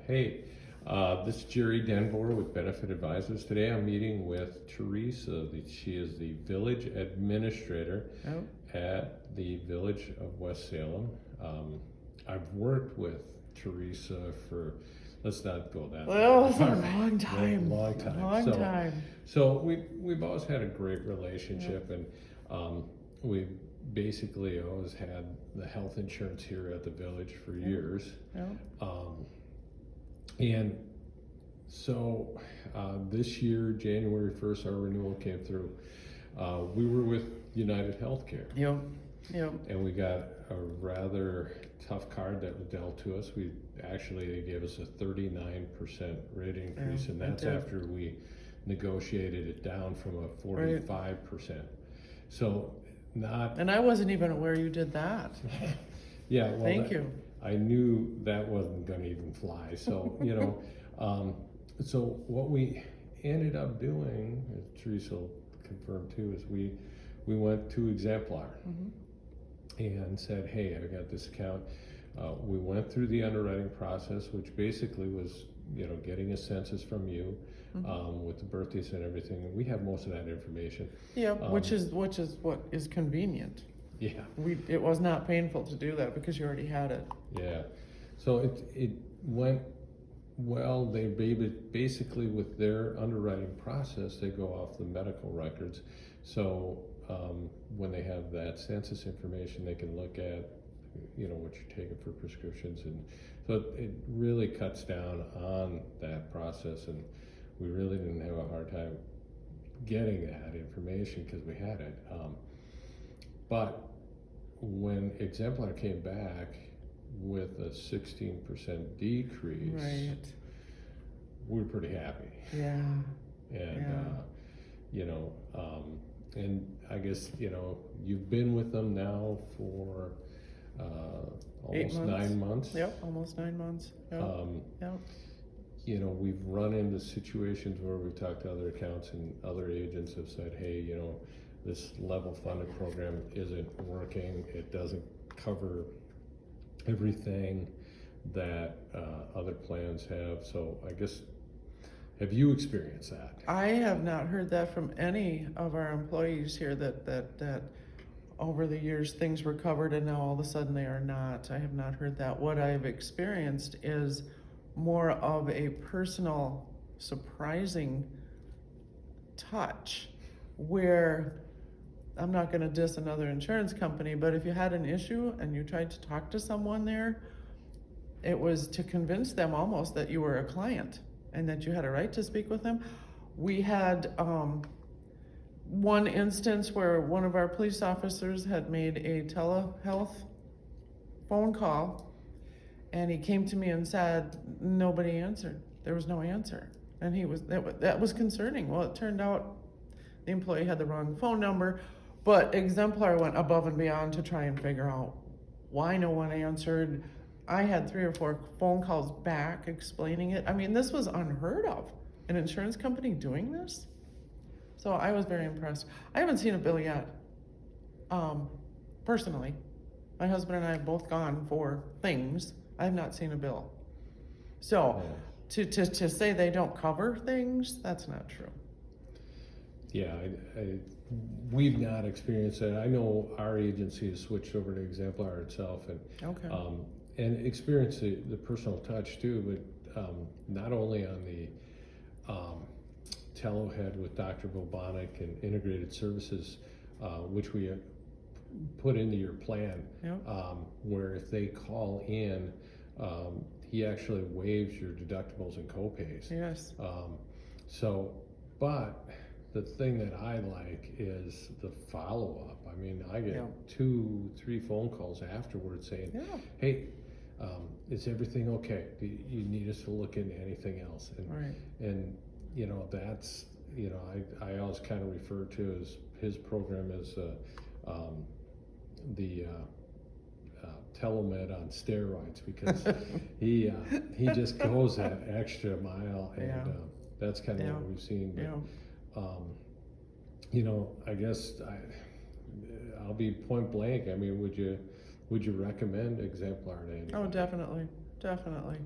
Hey, this is Jerry Denvor with Benefit Advisors. Today I'm meeting with Teresa. She is the Village Administrator at the Village of West Salem. I've worked with Teresa for, let's not go that Well, far. for a long time. Long time. Long time. So we've always had a great relationship, and we basically always had the health insurance here at the village for years. And so this year, January 1st, our renewal came through. We were with United Healthcare. And we got a rather tough card that was dealt to us. They gave us a 39% rate increase, and that's after we negotiated it down from a 45%. So And I wasn't even aware you did that. Yeah, well, Thank you. I knew that wasn't going to even fly. So, so what we ended up doing, as Teresa will confirm too, is we went to Exemplar and said, hey, I got this account. We went through the underwriting process, which basically was, getting a census from you with the birthdays and everything. And we have most of that information. Yeah, which is what is convenient. Yeah. It was not painful to do that because you already had it. Yeah. So it went well. They basically, with their underwriting process, they go off the medical records. So when they have that census information, they can look at what you're taking for prescriptions, and so it really cuts down on that process. And we really didn't have a hard time getting that information because we had it. But when Exemplar came back with a 16% decrease, we were pretty happy. Yeah. And and I guess you've been with them now for almost 9 months. Yep, almost 9 months. Yep. We've run into situations where we've talked to other accounts, and other agents have said, hey, this level funded program isn't working. It doesn't cover everything that other plans have. So I guess, have you experienced that? I have not heard that from any of our employees here that over the years things were covered and now all of a sudden they are not. I have not heard that. What I've experienced is more of a personal, surprising touch where, I'm not going to diss another insurance company, but if you had an issue and you tried to talk to someone there, it was to convince them almost that you were a client and that you had a right to speak with them. We had one instance where one of our police officers had made a telehealth phone call, and he came to me and said nobody answered. There was no answer, and that was concerning. Well, it turned out the employee had the wrong phone number. But Exemplar went above and beyond to try and figure out why no one answered. I had 3 or 4 phone calls back explaining it. I mean, this was unheard of, an insurance company doing this. So I was very impressed. I haven't seen a bill yet, personally. My husband and I have both gone for things. I have not seen a bill. So to say they don't cover things, that's not true. Yeah, we've not experienced that. I know our agency has switched over to Exemplar itself, and experienced the personal touch too, but not only on the telehead with Dr. Bobonic and integrated services, which we put into your plan, where if they call in, he actually waives your deductibles and copays. Yes. But the thing that I like is the follow-up. I mean, I get 2-3 phone calls afterwards saying, hey, is everything okay? Do you need us to look into anything else? And that's, I always kind of refer to as his program as the telemed on steroids, because he just goes that extra mile, and that's kind of what we've seen. But, I guess I'll be point blank. I mean, would you recommend Exemplar to anybody? Oh, definitely.